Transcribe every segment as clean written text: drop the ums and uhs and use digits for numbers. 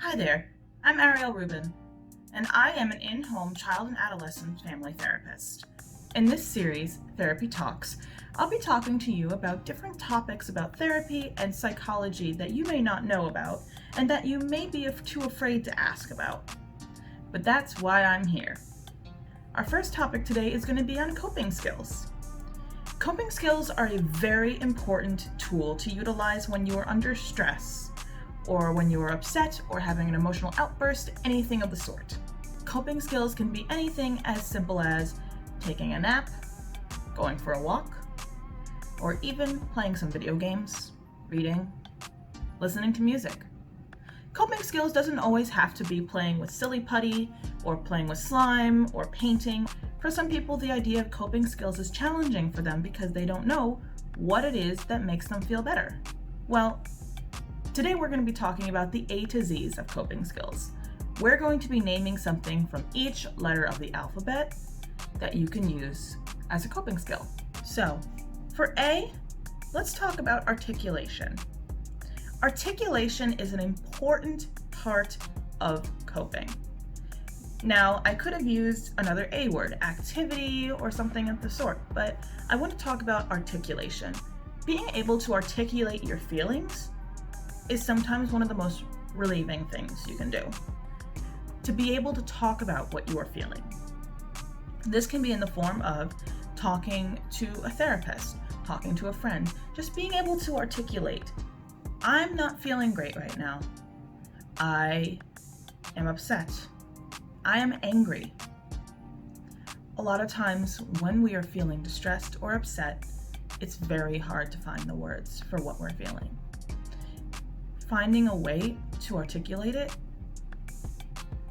Hi there, I'm Ariel Rubin, and I am an in-home child and adolescent family therapist. In this series, Therapy Talks, I'll be talking to you about different topics about therapy and psychology that you may not know about and that you may be too afraid to ask about. But that's why I'm here. Our first topic today is going to be on coping skills. Coping skills are a very important tool to utilize when you are under stress, or when you are upset or having an emotional outburst, anything of the sort. Coping skills can be anything as simple as taking a nap, going for a walk, or even playing some video games, reading, listening to music. Coping skills doesn't always have to be playing with silly putty or playing with slime or painting. For some people, the idea of coping skills is challenging for them because they don't know what it is that makes them feel better. Well, today we're going to be talking about the A to Z's of coping skills. We're going to be naming something from each letter of the alphabet that you can use as a coping skill. So, for A, let's talk about articulation. Articulation is an important part of coping. Now, I could have used another A word, activity or something of the sort, but I want to talk about articulation. Being able to articulate your feelings is sometimes one of the most relieving things you can do. To be able to talk about what you are feeling. This can be in the form of talking to a therapist, talking to a friend, just being able to articulate, I'm not feeling great right now. I am upset. I am angry. A lot of times when we are feeling distressed or upset, it's very hard to find the words for what we're feeling. Finding a way to articulate it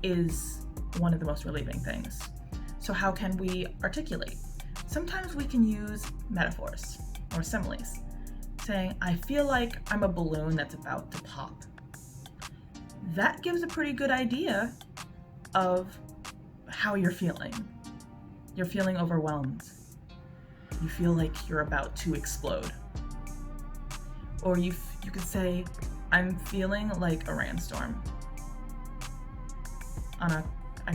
is one of the most relieving things. So how can we articulate? Sometimes we can use metaphors or similes, saying, I feel like I'm a balloon that's about to pop. That gives a pretty good idea of how you're feeling. You're feeling overwhelmed. You feel like you're about to explode. Or you could say, I'm feeling like a rainstorm. I'm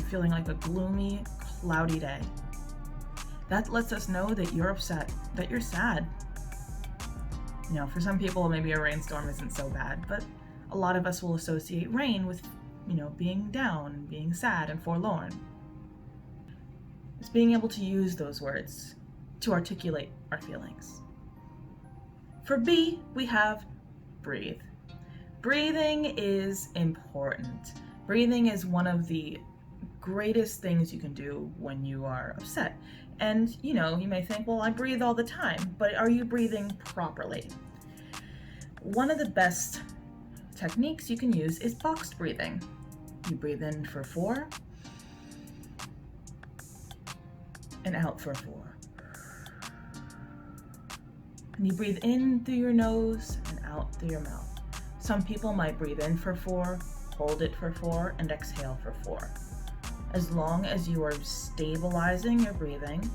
feeling like a gloomy, cloudy day. That lets us know that you're upset, that you're sad. You know, for some people, maybe a rainstorm isn't so bad, but a lot of us will associate rain with, being down, being sad and forlorn. It's being able to use those words to articulate our feelings. For B, we have breathe. Breathing is important. Breathing is one of the greatest things you can do when you are upset. And, you may think, well, I breathe all the time, but are you breathing properly? One of the best techniques you can use is boxed breathing. You breathe in for 4 and out for 4. And you breathe in through your nose and out through your mouth. Some people might breathe in for 4, hold it for 4, and exhale for 4. As long as you are stabilizing your breathing,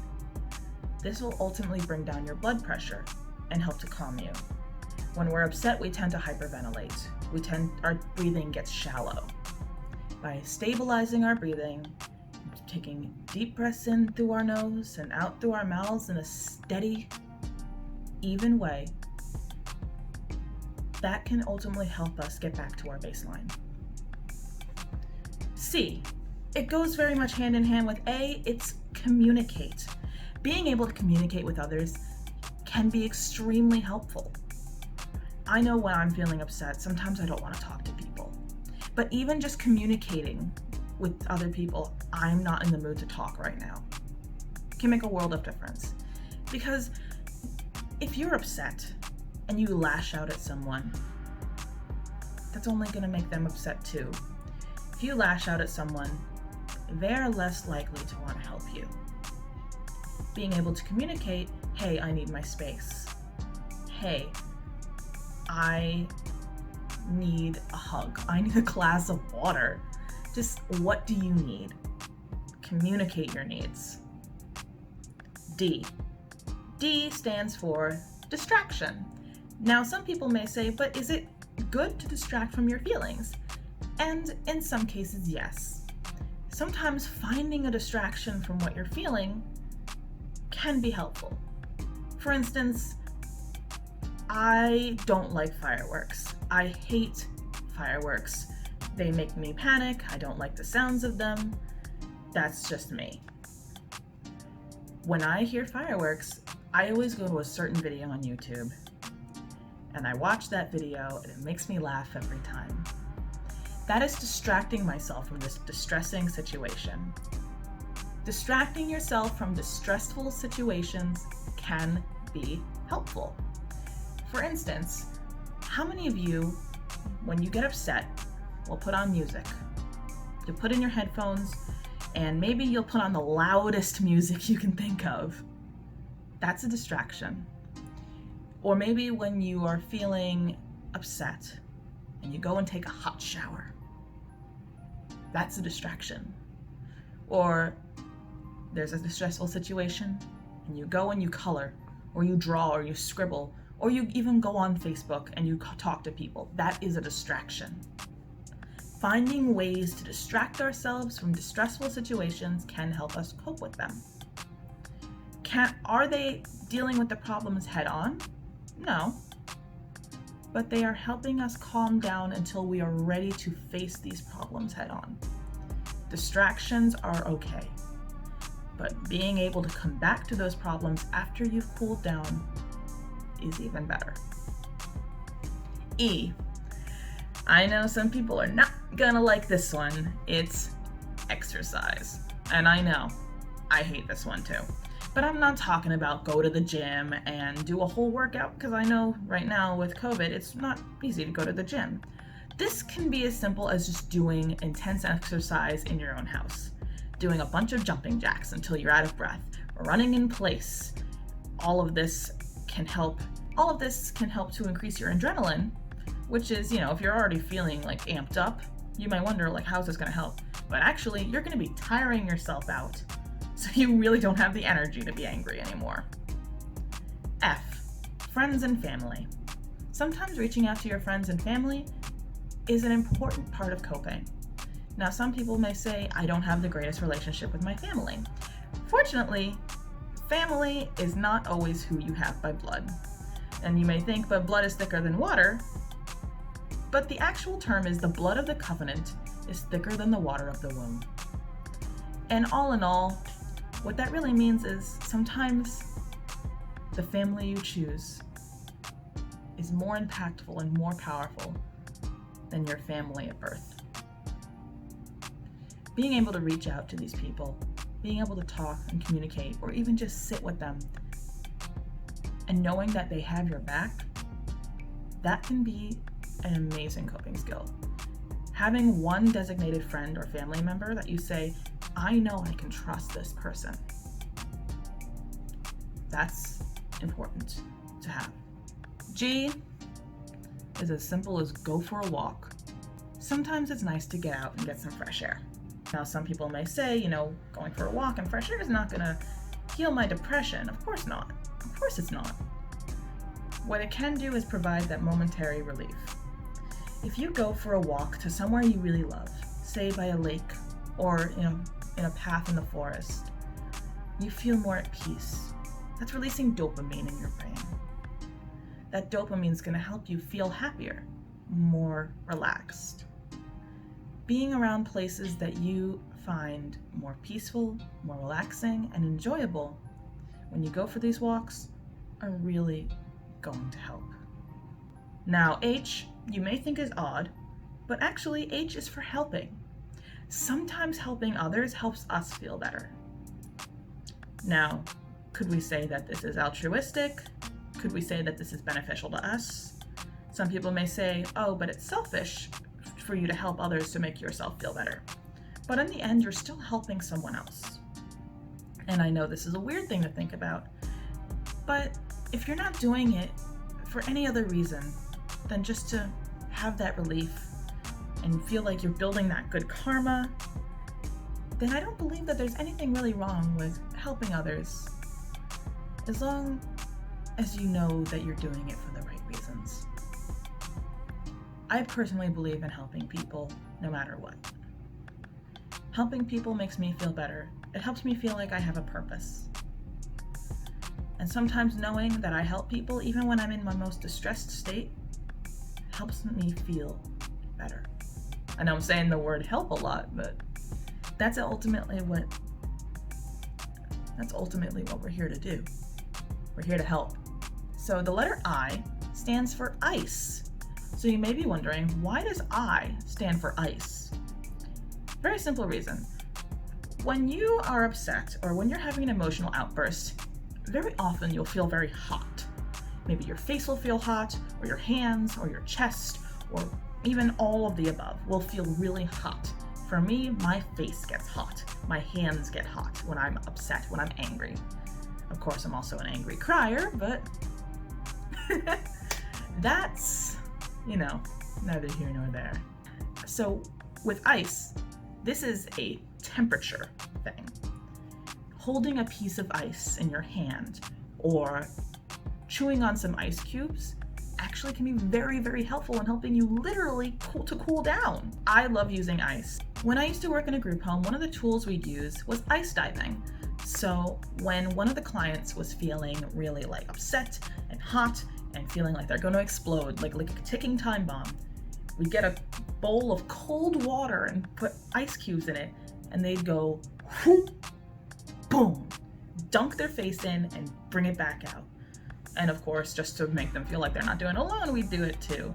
this will ultimately bring down your blood pressure and help to calm you. When we're upset, we tend to hyperventilate. Our breathing gets shallow. By stabilizing our breathing, taking deep breaths in through our nose and out through our mouths in a steady, even way, that can ultimately help us get back to our baseline. C, it goes very much hand in hand with A, it's communicate. Being able to communicate with others can be extremely helpful. I know when I'm feeling upset, sometimes I don't want to talk to people. But even just communicating with other people, I'm not in the mood to talk right now, can make a world of difference. Because if you're upset and you lash out at someone, that's only going to make them upset too. If you lash out at someone, they're less likely to want to help you. Being able to communicate, hey, I need my space. Hey, I need a hug. I need a glass of water. Just what do you need? Communicate your needs. D. D stands for distraction. Now, some people may say, but is it good to distract from your feelings? And in some cases, yes. Sometimes finding a distraction from what you're feeling can be helpful. For instance, I don't like fireworks. I hate fireworks. They make me panic. I don't like the sounds of them. That's just me. When I hear fireworks, I always go to a certain video on YouTube, and I watch that video and it makes me laugh every time. That is distracting myself from this distressing situation. Distracting yourself from distressful situations can be helpful. For instance, how many of you, when you get upset, will put on music? You'll put in your headphones, and maybe you'll put on the loudest music you can think of. That's a distraction. Or maybe when you are feeling upset and you go and take a hot shower. That's a distraction. Or there's a distressful situation and you go and you color, or you draw, or you scribble, or you even go on Facebook and you talk to people. That is a distraction. Finding ways to distract ourselves from distressful situations can help us cope with them. Are they dealing with the problems head on? No. But they are helping us calm down until we are ready to face these problems head on. Distractions are okay, but being able to come back to those problems after you've cooled down is even better. E. I know some people are not gonna like this one. It's exercise. And I know, I hate this one too. But I'm not talking about go to the gym and do a whole workout, because I know right now with COVID, it's not easy to go to the gym. This can be as simple as just doing intense exercise in your own house. Doing a bunch of jumping jacks until you're out of breath, running in place. All of this can help to increase your adrenaline, which is, if you're already feeling like amped up, you might wonder how's this gonna help? But actually, you're gonna be tiring yourself out, so you really don't have the energy to be angry anymore. F, friends and family. Sometimes reaching out to your friends and family is an important part of coping. Now, some people may say, I don't have the greatest relationship with my family. Fortunately, family is not always who you have by blood. And you may think, but blood is thicker than water. But the actual term is the blood of the covenant is thicker than the water of the womb. And all in all, what that really means is sometimes the family you choose is more impactful and more powerful than your family at birth. Being able to reach out to these people, being able to talk and communicate, or even just sit with them, and knowing that they have your back, that can be an amazing coping skill. Having one designated friend or family member that you say, I know I can trust this person. That's important to have. G is as simple as go for a walk. Sometimes it's nice to get out and get some fresh air. Now, some people may say, going for a walk and fresh air is not gonna heal my depression. Of course not. Of course it's not. What it can do is provide that momentary relief. If you go for a walk to somewhere you really love, say by a lake or in a path in the forest, you feel more at peace. That's releasing dopamine in your brain. That dopamine is going to help you feel happier, more relaxed. Being around places that you find more peaceful, more relaxing, and enjoyable when you go for these walks are really going to help. Now, H, you may think is odd, but actually H is for helping. Sometimes helping others helps us feel better. Now, could we say that this is altruistic? Could we say that this is beneficial to us? Some people may say, oh, but it's selfish for you to help others to make yourself feel better. But in the end, you're still helping someone else. And I know this is a weird thing to think about, but if you're not doing it for any other reason than just to have that relief and feel like you're building that good karma, then I don't believe that there's anything really wrong with helping others, as long as you know that you're doing it for the right reasons. I personally believe in helping people no matter what. Helping people makes me feel better. It helps me feel like I have a purpose. And sometimes knowing that I help people, even when I'm in my most distressed state, helps me feel better. I know I'm saying the word help a lot, but that's ultimately what we're here to do. We're here to help. So the letter I stands for ice. So you may be wondering, why does I stand for ice? Very simple reason. When you are upset or when you're having an emotional outburst, very often you'll feel very hot. Maybe your face will feel hot, or your hands, or your chest, or even all of the above will feel really hot. For me, my face gets hot. My hands get hot when I'm upset, when I'm angry. Of course, I'm also an angry crier, but that's, neither here nor there. So with ice, this is a temperature thing. Holding a piece of ice in your hand or chewing on some ice cubes actually can be very, very helpful in helping you literally cool down. I love using ice. When I used to work in a group home, one of the tools we'd use was ice diving. So when one of the clients was feeling really upset and hot and feeling like they're going to explode, like a ticking time bomb, we'd get a bowl of cold water and put ice cubes in it, and they'd go whoop, boom, dunk their face in and bring it back out. And of course, just to make them feel like they're not doing it alone, we do it too.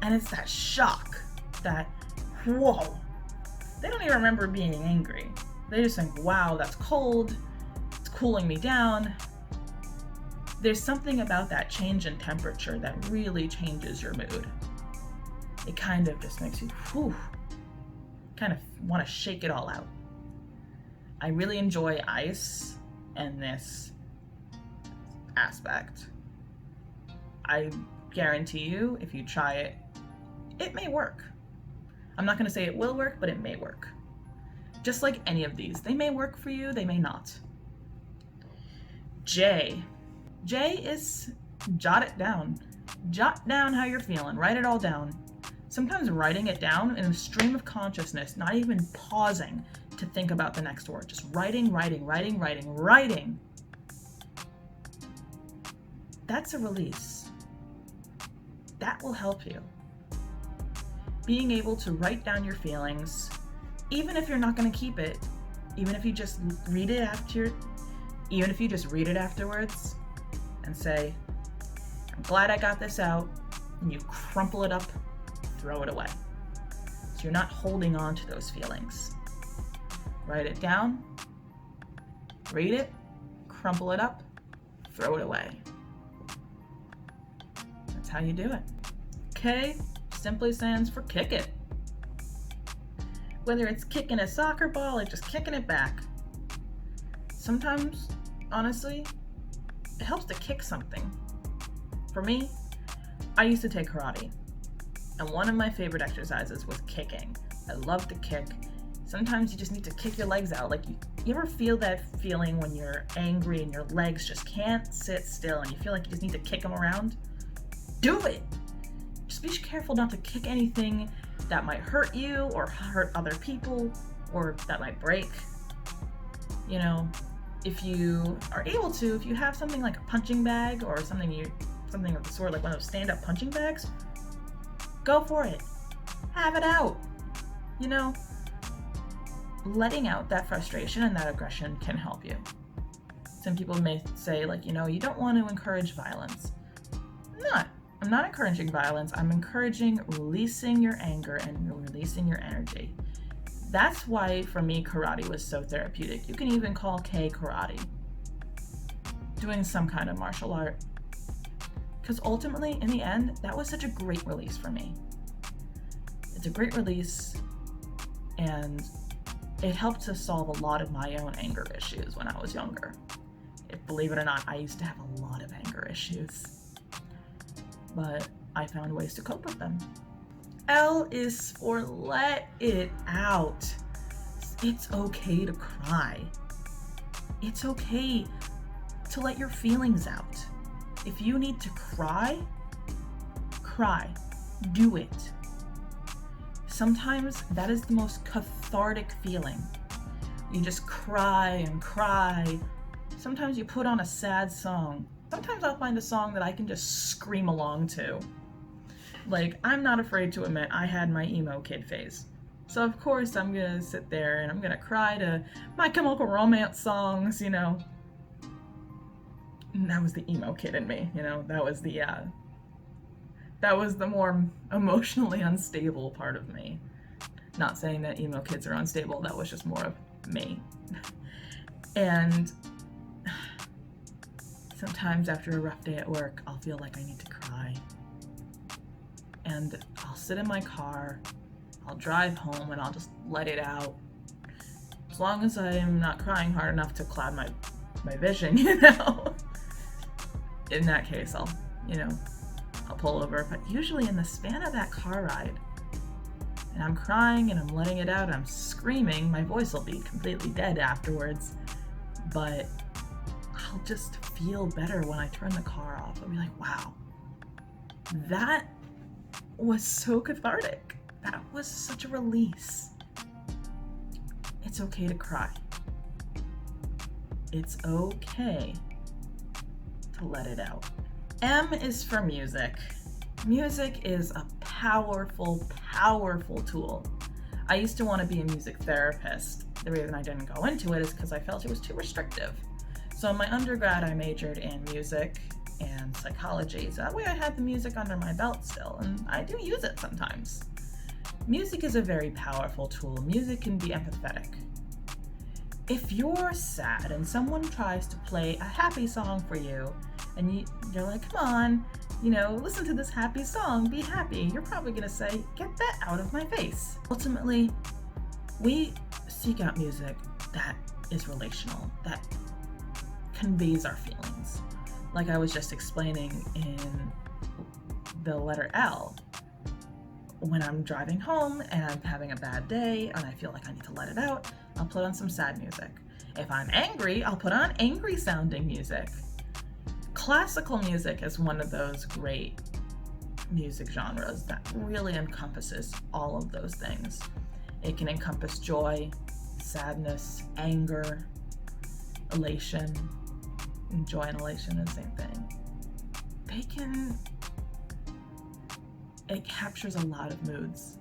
And it's that shock, that whoa. They don't even remember being angry. They just think, wow, that's cold. It's cooling me down. There's something about that change in temperature that really changes your mood. It kind of just makes you, kind of want to shake it all out. I really enjoy ice and this aspect. I guarantee you, if you try it, it may work. I'm not going to say it will work, but it may work. Just like any of these, they may work for you, they may not. J. J is jot it down. Jot down how you're feeling, write it all down. Sometimes writing it down in a stream of consciousness, not even pausing to think about the next word, just writing. That's a release. That will help you. Being able to write down your feelings, even if you're not going to keep it, even if you just read it afterwards and say, I'm glad I got this out, and you crumple it up, throw it away. So you're not holding on to those feelings. Write it down, read it, crumple it up, throw it away. That's how you do it. K simply stands for kick it. Whether it's kicking a soccer ball or just kicking it back. Sometimes, honestly, it helps to kick something. For me, I used to take karate, and one of my favorite exercises was kicking. I love to kick. Sometimes you just need to kick your legs out. Like, you ever feel that feeling when you're angry and your legs just can't sit still and you feel like you just need to kick them around? Do it! Just be careful not to kick anything that might hurt you or hurt other people or that might break. If you are able to, if you have something like a punching bag or something of the sort, like one of those stand-up punching bags, go for it. Have it out. Letting out that frustration and that aggression can help you. Some people may say, you don't want to encourage violence. I'm not encouraging violence. I'm encouraging releasing your anger and releasing your energy. That's why, for me, karate was so therapeutic. You can even call K karate. Doing some kind of martial art. Because ultimately, in the end, that was such a great release for me. It's a great release, and it helped to solve a lot of my own anger issues when I was younger. Believe it or not, I used to have a lot of anger issues. But I found ways to cope with them. L is for let it out. It's okay to cry. It's okay to let your feelings out. If you need to cry, cry. do it. Sometimes that is the most cathartic feeling. You just cry and cry. Sometimes you put on a sad song. Sometimes I'll find a song that I can just scream along to. Like, I'm not afraid to admit I had my emo kid phase. So of course I'm gonna sit there and I'm gonna cry to My Chemical Romance songs, you know. And that was the emo kid in me, you know. That was the more emotionally unstable part of me. Not saying that emo kids are unstable, that was just more of me. And sometimes after a rough day at work, I'll feel like I need to cry. And I'll sit in my car, I'll drive home, and I'll just let it out. As long as I am not crying hard enough to cloud my vision, you know. In that case, I'll pull over. But usually in the span of that car ride, and I'm crying and I'm letting it out, I'm screaming, my voice will be completely dead afterwards, but I'll just feel better when I turn the car off. I'll be like, wow, that was so cathartic. That was such a release. It's okay to cry. It's okay to let it out. M is for music. Music is a powerful, powerful tool. I used to want to be a music therapist. The reason I didn't go into it is because I felt it was too restrictive. So in my undergrad, I majored in music and psychology. So that way I had the music under my belt still, and I do use it sometimes. Music is a very powerful tool. Music can be empathetic. If you're sad and someone tries to play a happy song for you, and you're like, come on, listen to this happy song, be happy, you're probably gonna say, get that out of my face. Ultimately, we seek out music that is relational, that conveys our feelings. Like I was just explaining in the letter L. When I'm driving home and I'm having a bad day and I feel like I need to let it out, I'll put on some sad music. If I'm angry, I'll put on angry sounding music. Classical music is one of those great music genres that really encompasses all of those things. It can encompass joy, sadness, anger, elation. And joy and elation are the same thing. It captures a lot of moods.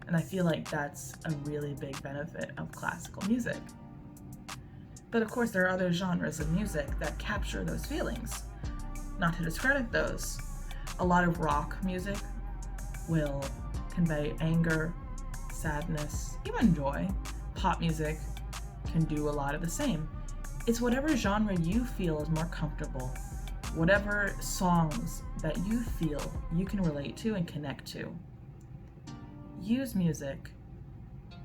And I feel like that's a really big benefit of classical music. But of course, there are other genres of music that capture those feelings. Not to discredit those. A lot of rock music will convey anger, sadness, even joy. Pop music can do a lot of the same. It's whatever genre you feel is more comfortable. Whatever songs that you feel you can relate to and connect to. Use music.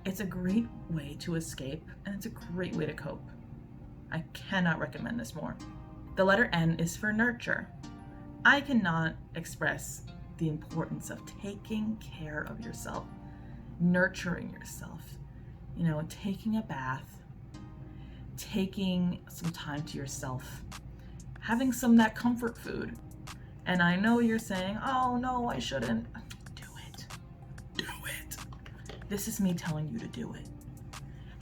It's a great way to escape, and it's a great way to cope. I cannot recommend this more. The letter N is for nurture. I cannot express the importance of taking care of yourself, nurturing yourself. Taking a bath, taking some time to yourself, having some of that comfort food. And I know you're saying, oh no, I shouldn't. Do it. Do it. This is me telling you to do it.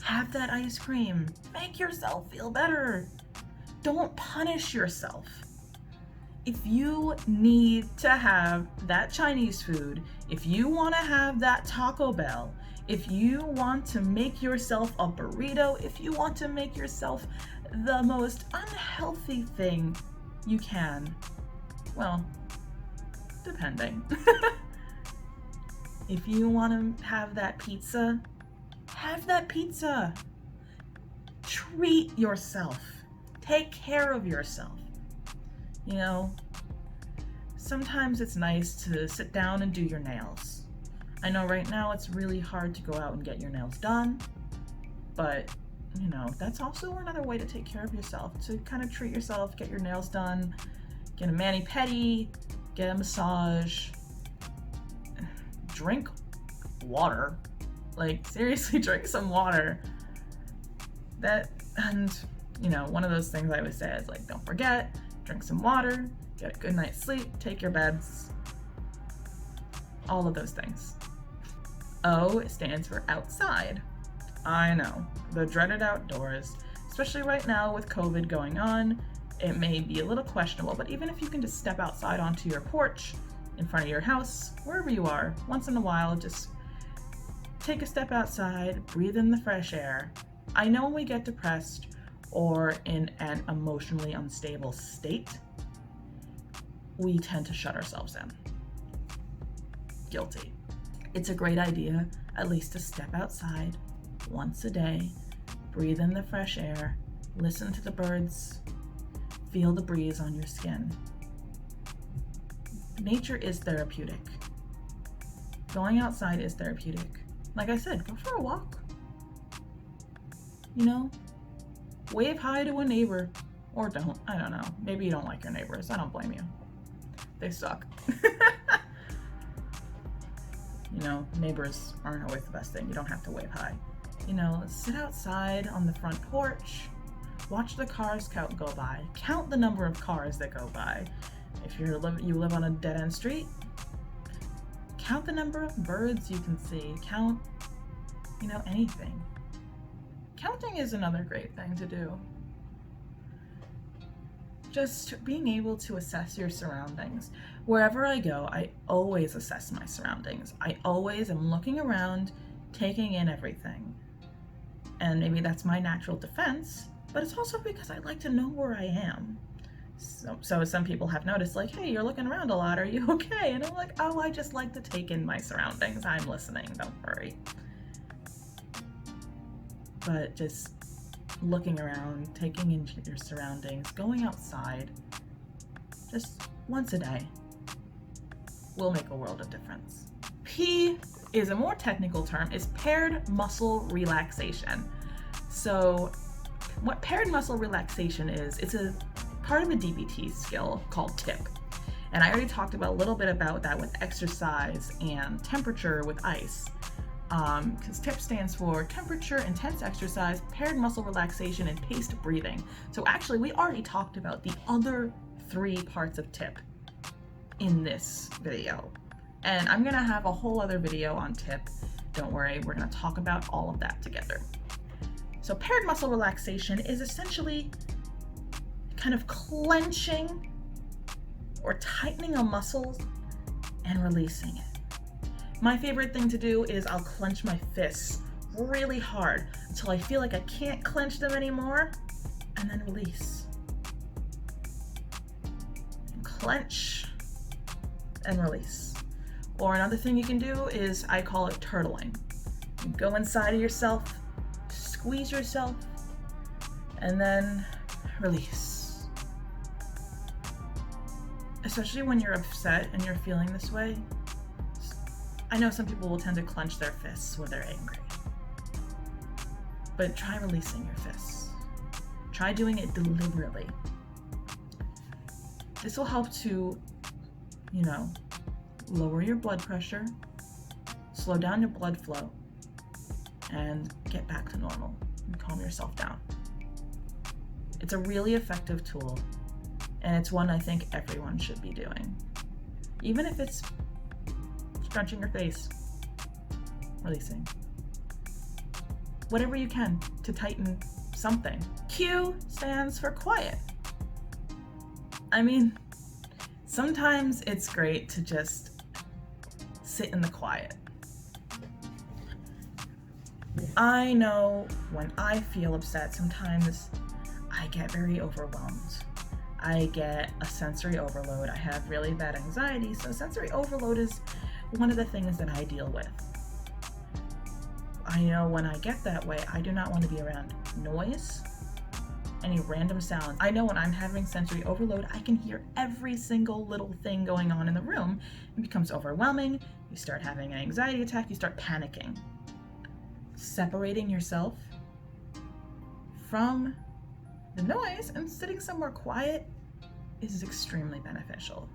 Have that ice cream. Make yourself feel better. Don't punish yourself. If you need to have that Chinese food, if you want to have that Taco Bell, if you want to make yourself a burrito, if you want to make yourself the most unhealthy thing you can, well, depending. If you want to have that pizza, have that pizza. Treat yourself. Take care of yourself. Sometimes it's nice to sit down and do your nails. I know right now it's really hard to go out and get your nails done, but that's also another way to take care of yourself, to kind of treat yourself, get your nails done, get a mani-pedi, get a massage, drink water. Like, seriously, drink some water. One of those things I always say is like, don't forget, drink some water, get a good night's sleep, take your beds. all of those things. O stands for outside. I know, the dreaded outdoors, especially right now with COVID going on, it may be a little questionable, but even if you can just step outside onto your porch, in front of your house, wherever you are, once in a while, just take a step outside, breathe in the fresh air. I know when we get depressed or in an emotionally unstable state, we tend to shut ourselves in. Guilty. It's a great idea, at least to step outside once a day, breathe in the fresh air, listen to the birds, feel the breeze on your skin. Nature is therapeutic. Going outside is therapeutic. Like I said, go for a walk. Wave hi to a neighbor. Or don't. I don't know. Maybe you don't like your neighbors. I don't blame you. They suck. Neighbors aren't always the best thing. You don't have to wave hi. Sit outside on the front porch, watch the cars go by, count the number of cars that go by. If you live on a dead-end street, count the number of birds you can see, count, anything. Counting is another great thing to do. Just being able to assess your surroundings. Wherever I go, I always assess my surroundings. I always am looking around, taking in everything. And maybe that's my natural defense, but it's also because I like to know where I am. So some people have noticed, like, hey, you're looking around a lot, are you okay? And I'm like, oh, I just like to take in my surroundings. I'm listening, don't worry. But just looking around, taking in your surroundings, going outside, just once a day will make a world of difference. P is a more technical term, is paired muscle relaxation. So what paired muscle relaxation is, it's a part of a DBT skill called TIP. And I already talked about a little bit about that with exercise and temperature with ice. Because TIP stands for temperature, intense exercise, paired muscle relaxation, and paced breathing. So actually, we already talked about the other 3 parts of TIP in this video. And I'm gonna have a whole other video on TIP. Don't worry, we're gonna talk about all of that together. So paired muscle relaxation is essentially kind of clenching or tightening a muscle and releasing it. My favorite thing to do is I'll clench my fists really hard until I feel like I can't clench them anymore, and then release. And clench and release. Or another thing you can do is, I call it turtling. You go inside of yourself, squeeze yourself, and then release. Especially when you're upset and you're feeling this way. I know some people will tend to clench their fists when they're angry. But try releasing your fists. Try doing it deliberately. This will help to, lower your blood pressure, slow down your blood flow, and get back to normal and calm yourself down. It's a really effective tool, and it's one I think everyone should be doing. Even if it's scrunching your face, releasing. Whatever you can to tighten something. Q stands for quiet. Sometimes it's great to just sit in the quiet. I know when I feel upset, sometimes I get very overwhelmed. I get a sensory overload. I have really bad anxiety, so sensory overload is one of the things that I deal with. I know when I get that way, I do not want to be around noise, any random sound. I know when I'm having sensory overload, I can hear every single little thing going on in the room. It becomes overwhelming. You start having an anxiety attack. You start panicking. Separating yourself from the noise and sitting somewhere quiet is extremely beneficial.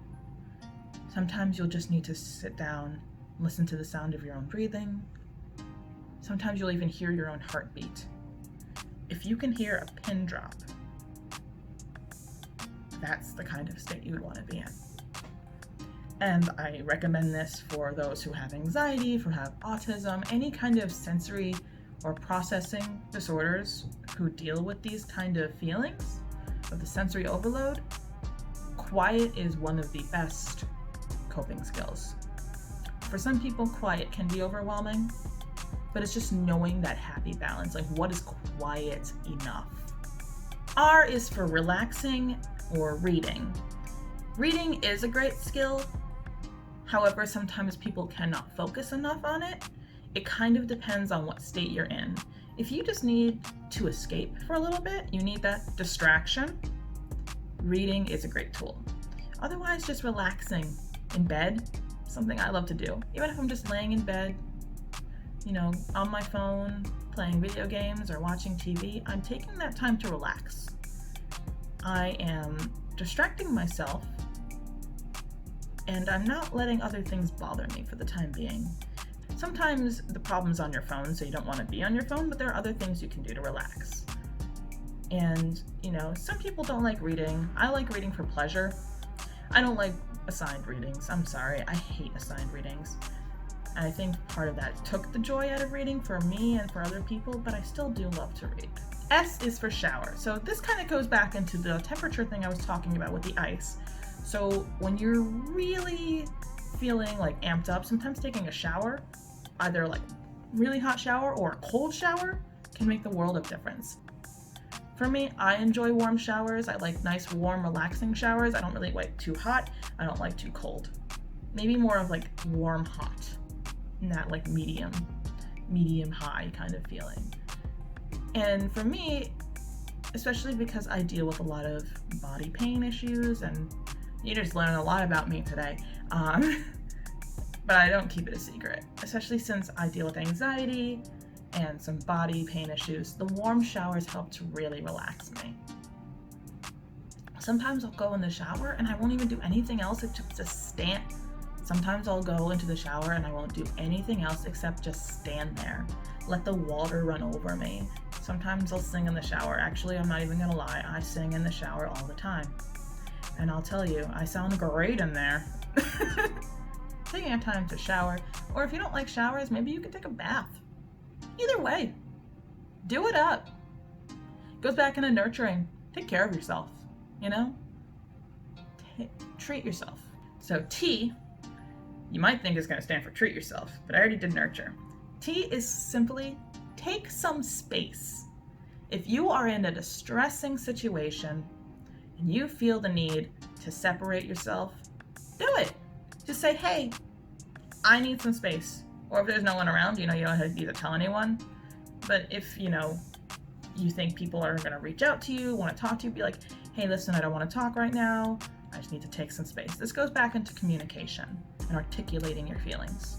Sometimes you'll just need to sit down, listen to the sound of your own breathing. Sometimes you'll even hear your own heartbeat. If you can hear a pin drop, that's the kind of state you would want to be in. And I recommend this for those who have anxiety, who have autism, any kind of sensory or processing disorders who deal with these kind of feelings of the sensory overload. Quiet is one of the best coping skills. For some people, quiet can be overwhelming, but it's just knowing that happy balance, like what is quiet enough. R is for relaxing or reading. Reading is a great skill. However, sometimes people cannot focus enough on it. It kind of depends on what state you're in. If you just need to escape for a little bit, you need that distraction, reading is a great tool. Otherwise, just relaxing in bed, something I love to do. Even if I'm just laying in bed, on my phone, playing video games or watching TV, I'm taking that time to relax. I am distracting myself, and I'm not letting other things bother me for the time being. Sometimes the problem's on your phone, so you don't want to be on your phone, but there are other things you can do to relax. And, some people don't like reading. I like reading for pleasure. I don't like assigned readings. I'm sorry, I hate assigned readings. And I think part of that took the joy out of reading for me and for other people, but I still do love to read. S is for shower. So this kind of goes back into the temperature thing I was talking about with the ice. So when you're really feeling like amped up, sometimes taking a shower, either like really hot shower or a cold shower, can make the world of difference. For me, I enjoy warm showers. I like nice, warm, relaxing showers. I don't really like too hot. I don't like too cold. Maybe more of like warm, hot, not like medium high kind of feeling. And for me, especially because I deal with a lot of body pain issues, and you just learned a lot about me today, but I don't keep it a secret, especially since I deal with anxiety and some body pain issues. The warm showers help to really relax me. Sometimes I'll go in the shower and I won't even do anything else except just stand. Sometimes I'll go into the shower and I won't do anything else except just stand there. Let the water run over me. Sometimes I'll sing in the shower. Actually, I'm not even gonna lie, I sing in the shower all the time. And I'll tell you, I sound great in there. Taking a time to shower, or if you don't like showers, maybe you can take a bath. Either way, do it up. Goes back into nurturing. Take care of yourself, treat yourself. So T, you might think is going to stand for treat yourself, but I already did nurture. T is simply take some space. If you are in a distressing situation and you feel the need to separate yourself, do it. Just say, hey, I need some space. Or if there's no one around, you don't have to tell anyone. But if, you think people are going to reach out to you, want to talk to you, be like, hey, listen, I don't want to talk right now. I just need to take some space. This goes back into communication and articulating your feelings.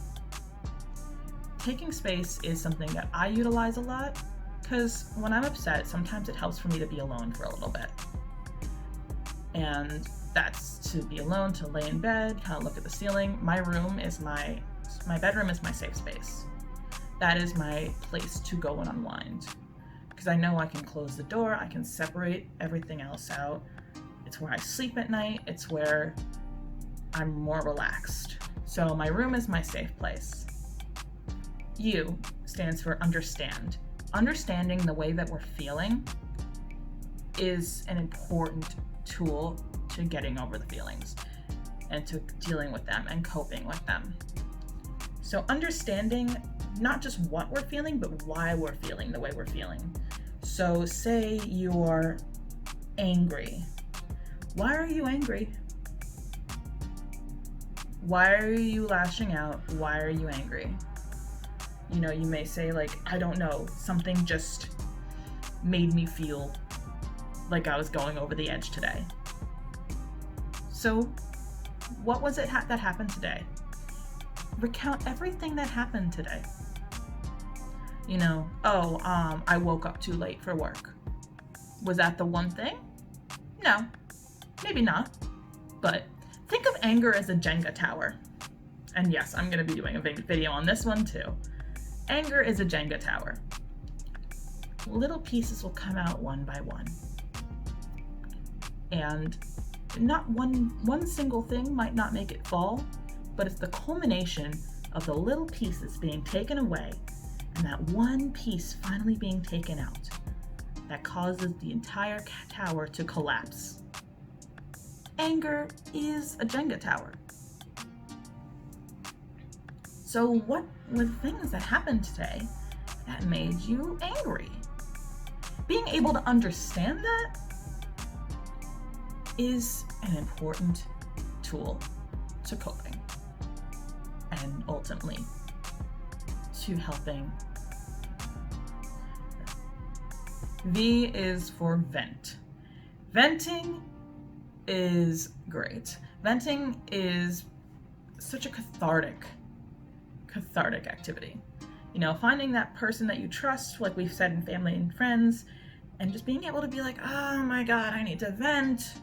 Taking space is something that I utilize a lot because when I'm upset, sometimes it helps for me to be alone for a little bit. And that's to be alone, to lay in bed, kind of look at the ceiling. My bedroom is my safe space. That is my place to go and unwind. Because I know I can close the door, I can separate everything else out. It's where I sleep at night, it's where I'm more relaxed. So my room is my safe place. U stands for understand. Understanding the way that we're feeling is an important tool to getting over the feelings and to dealing with them and coping with them. So understanding not just what we're feeling, but why we're feeling the way we're feeling. So say you're angry. Why are you angry? Why are you lashing out? Why are you angry? You may say like, I don't know, something just made me feel like I was going over the edge today. So what was it that happened today? Recount everything that happened today. I woke up too late for work. Was that the one thing? No, maybe not. But think of anger as a Jenga tower. And yes, I'm going to be doing a video on this one too. Anger is a Jenga tower. Little pieces will come out one by one. And not one single thing might not make it fall, but it's the culmination of the little pieces being taken away and that one piece finally being taken out that causes the entire tower to collapse. Anger is a Jenga tower. So what were the things that happened today that made you angry? Being able to understand that is an important tool to coping and ultimately to helping. V is for vent. Venting is great. Venting is such a cathartic activity. You know, finding that person that you trust, like we've said in family and friends, and just being able to be like, oh my God, I need to vent.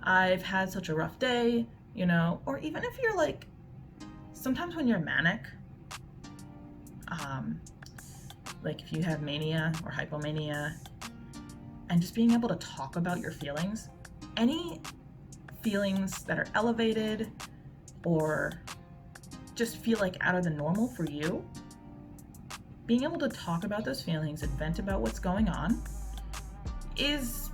I've had such a rough day, you know, or even if you're like, sometimes when you're manic, like if you have mania or hypomania, and just being able to talk about your feelings, any feelings that are elevated or just feel like out of the normal for you, being able to talk about those feelings and vent about what's going on is,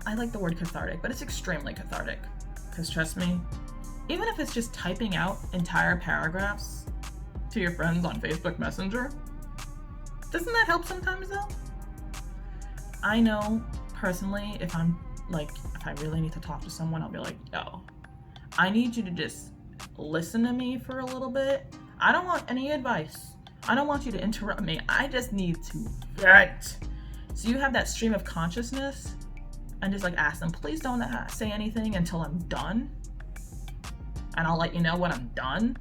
I like the word cathartic, but it's extremely cathartic. Because trust me, even if it's just typing out entire paragraphs to your friends on Facebook Messenger, doesn't that help sometimes though? I know personally, if I really need to talk to someone, I'll be like, yo, I need you to just listen to me for a little bit. I don't want any advice. I don't want you to interrupt me. I just need to vent. So you have that stream of consciousness and just like ask them, please don't say anything until I'm done. And I'll let you know when I'm done.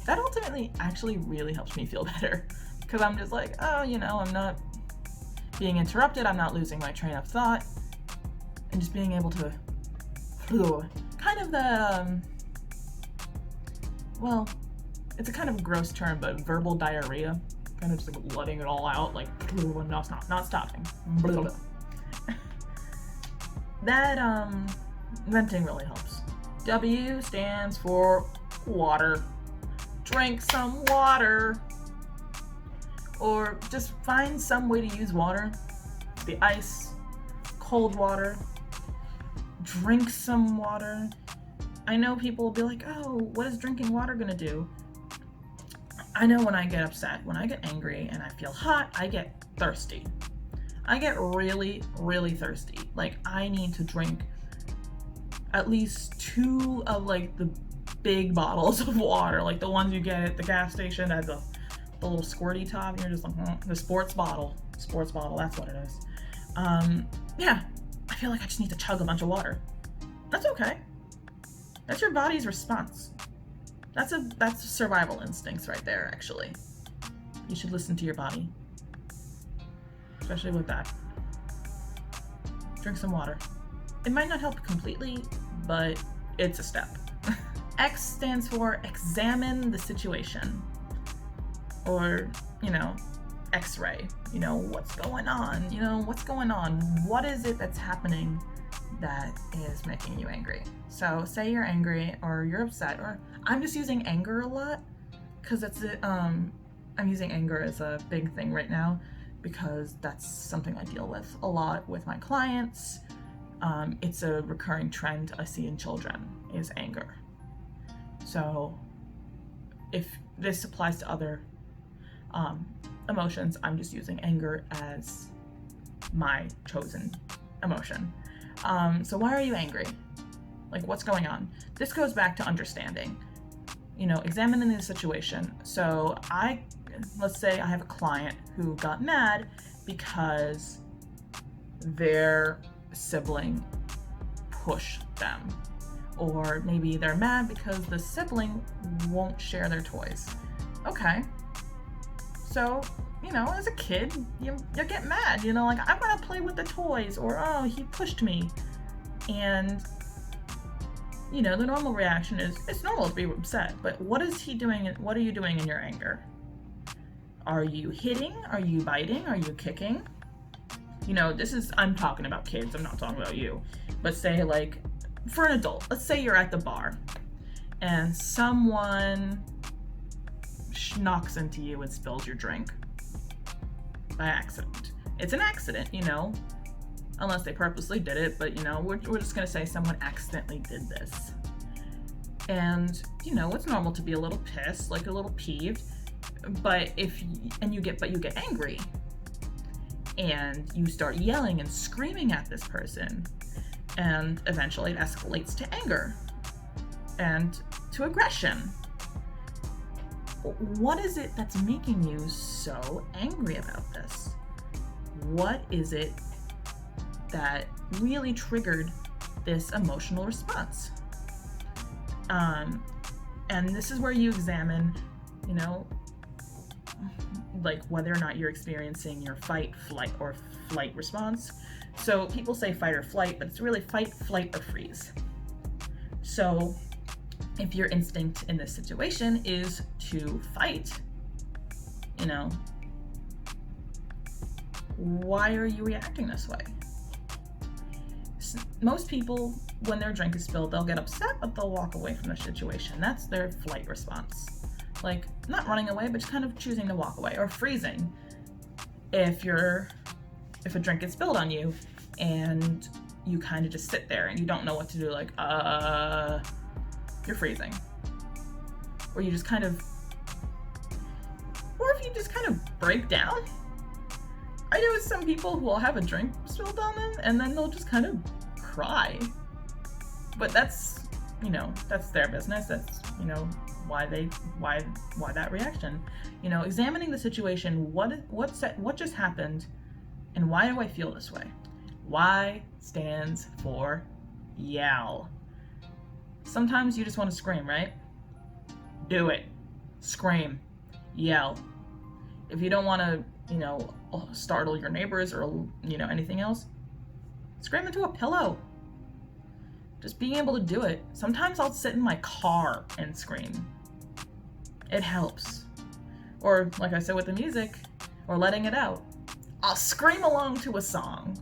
That ultimately actually really helps me feel better. Because I'm just like, oh, you know, I'm not being interrupted. I'm not losing my train of thought. And just being able to, kind of the, well, it's a kind of gross term, but verbal diarrhea. Kind of just like letting it all out, like, not stopping. That, venting really helps. W stands for water. Drink some water. Or just find some way to use water. The ice, cold water. Drink some water. I know people will be like, oh, what is drinking water gonna do? I know when I get upset, when I get angry and I feel hot, I get thirsty. I get really, really thirsty. Like I need to drink at least 2 of like the big bottles of water, like the ones you get at the gas station that have the little squirty top, and you're just like, the sports bottle, that's what it is. Yeah, I feel like I just need to chug a bunch of water. That's okay. That's your body's response. That's survival instincts right there, actually. You should listen to your body. Especially with that. Drink some water. It might not help completely, but it's a step. X stands for examine the situation. Or, you know, X-ray. You know, what's going on? You know, what's going on? What is it that's happening that is making you angry? So say you're angry or you're upset, or I'm just using anger a lot because I'm using anger as a big thing right now because that's something I deal with a lot with my clients. It's a recurring trend I see in children is anger. So if this applies to other emotions, I'm just using anger as my chosen emotion. So why are you angry? Like, what's going on? This goes back to understanding, you know, examining the situation. So let's say I have a client who got mad because their sibling pushed them. Or maybe they're mad because the sibling won't share their toys. Okay. So, you know, as a kid, you get mad, you know, like, I want to play with the toys, or, oh, he pushed me. And, you know, the normal reaction is, it's normal to be upset, but what is he doing? What are you doing in your anger? Are you hitting? Are you biting? Are you kicking? I'm talking about kids, I'm not talking about you. But say, like, for an adult, let's say you're at the bar and someone knocks into you and spills your drink by accident. It's an accident, unless they purposely did it, but we're just gonna say someone accidentally did this. And it's normal to be a little pissed, like a little peeved, but you get angry and you start yelling and screaming at this person, and eventually it escalates to anger and to aggression. What is it that's making you so angry about this? What is it that really triggered this emotional response? And this is where you examine, like whether or not you're experiencing your fight, flight, or flight response. So people say fight or flight, but it's really fight, flight, or freeze. So if your instinct in this situation is to fight, why are you reacting this way? Most people, when their drink is spilled, they'll get upset, but they'll walk away from the situation. That's their flight response. Like, not running away, but just kind of choosing to walk away. Or freezing. If a drink gets spilled on you and you kind of just sit there and you don't know what to do, like, you're freezing. Or you just kind of, or if you just kind of break down. I know some people who will have a drink spilled on them and then they'll just kind of cry. But that's their business. That's, why that reaction. Examining the situation, what just happened and why do I feel this way? Y stands for yell. Sometimes you just want to scream, right? Do it. Scream. Yell. If you don't want to, startle your neighbors or, anything else, scream into a pillow. Just being able to do it. Sometimes I'll sit in my car and scream. It helps. Or, like I said with the music, or letting it out, I'll scream along to a song.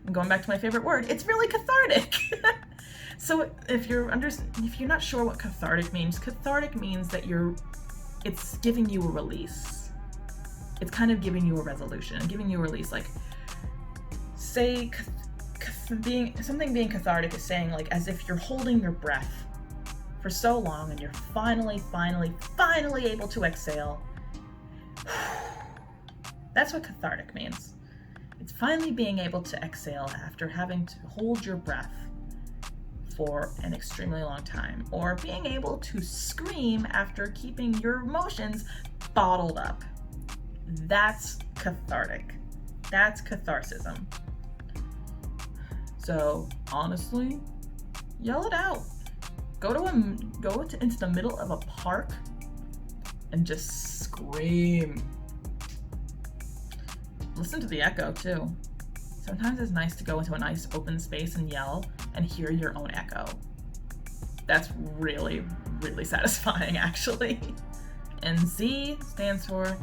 I'm going back to my favorite word. It's really cathartic. So if you're not sure what cathartic means that it's giving you a release. It's kind of giving you a resolution, giving you a release. Like, say being cathartic is saying, like, as if you're holding your breath for so long and you're finally able to exhale. That's what cathartic means. It's finally being able to exhale after having to hold your breath for an extremely long time, or being able to scream after keeping your emotions bottled up. That's cathartic. That's catharsism. So honestly, yell it out. Go into the middle of a park and just scream. Listen to the echo too. Sometimes it's nice to go into a nice open space and yell and hear your own echo. That's really, really satisfying, actually. And Z stands for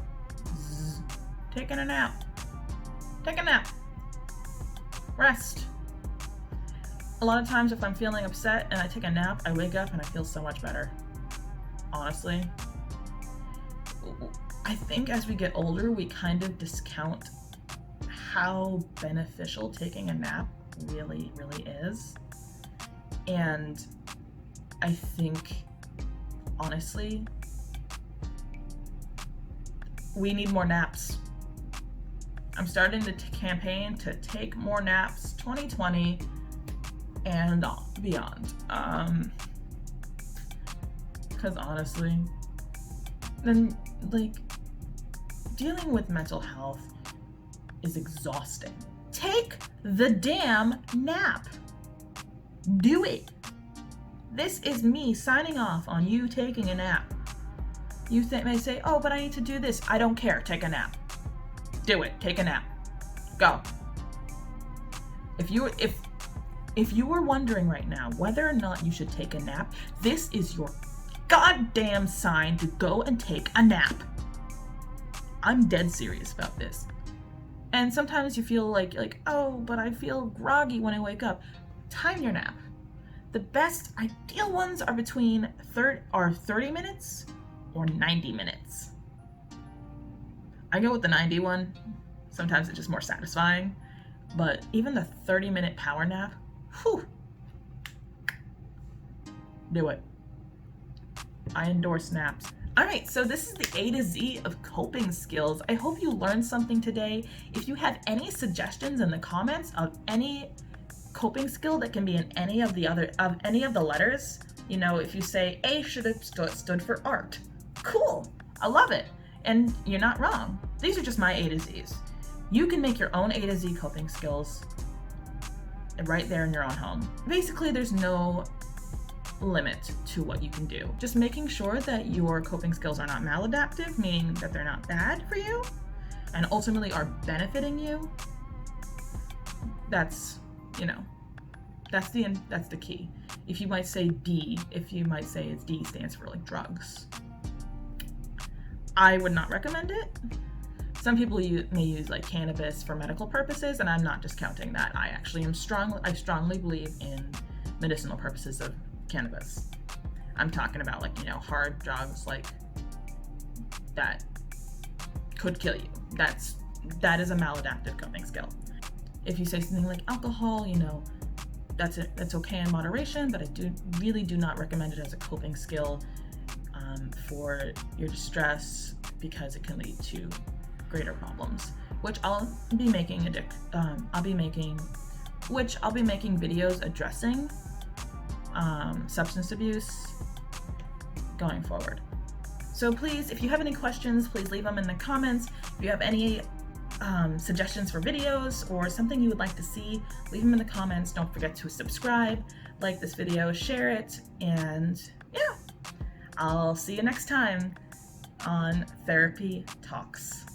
taking a nap. Take a nap. Rest. A lot of times if I'm feeling upset and I take a nap, I wake up and I feel so much better. Honestly. I think as we get older, we kind of discount how beneficial taking a nap really, really is. And I think, honestly, we need more naps. I'm starting the campaign to take more naps 2020 and beyond. Because honestly, then, like, dealing with mental health is exhausting. Take the damn nap. Do it. This is me signing off on you taking a nap. You may say, oh, but I need to do this. I don't care. Take a nap. Do it. Take a nap. Go. If you were wondering right now whether or not you should take a nap, this is your goddamn sign to go and take a nap. I'm dead serious about this. And sometimes you feel like, oh, but I feel groggy when I wake up. Time your nap. The best ideal ones are between 30 minutes or 90 minutes. I go with the 90 one. Sometimes it's just more satisfying. But even the 30-minute power nap, whew, do it. I endorse naps. All right, so this is the A to Z of coping skills. I hope you learned something today. If you have any suggestions in the comments of any coping skill that can be in any of the letters, if you say A should have stood for art, cool, I love it. And you're not wrong. These are just my A to Zs. You can make your own A to Z coping skills right there in your own home. Basically, there's no limit to what you can do. Just making sure that your coping skills are not maladaptive, meaning that they're not bad for you and ultimately are benefiting you. That's the key. If you might say D, if you might say it's D stands for like drugs, I would not recommend it. Some people may use like cannabis for medical purposes, and I'm not discounting that. I strongly believe in medicinal purposes of cannabis. I'm talking about hard drugs like that could kill you. That is a maladaptive coping skill. If you say something like alcohol, that's okay in moderation, but I really do not recommend it as a coping skill for your distress, because it can lead to greater problems, which I'll be making videos addressing substance abuse going forward. So please, if you have any questions, please leave them in the comments. If you have any suggestions for videos or something you would like to see, leave them in the comments. Don't forget to subscribe, like this video, share it, and yeah, I'll see you next time on Therapy Talks.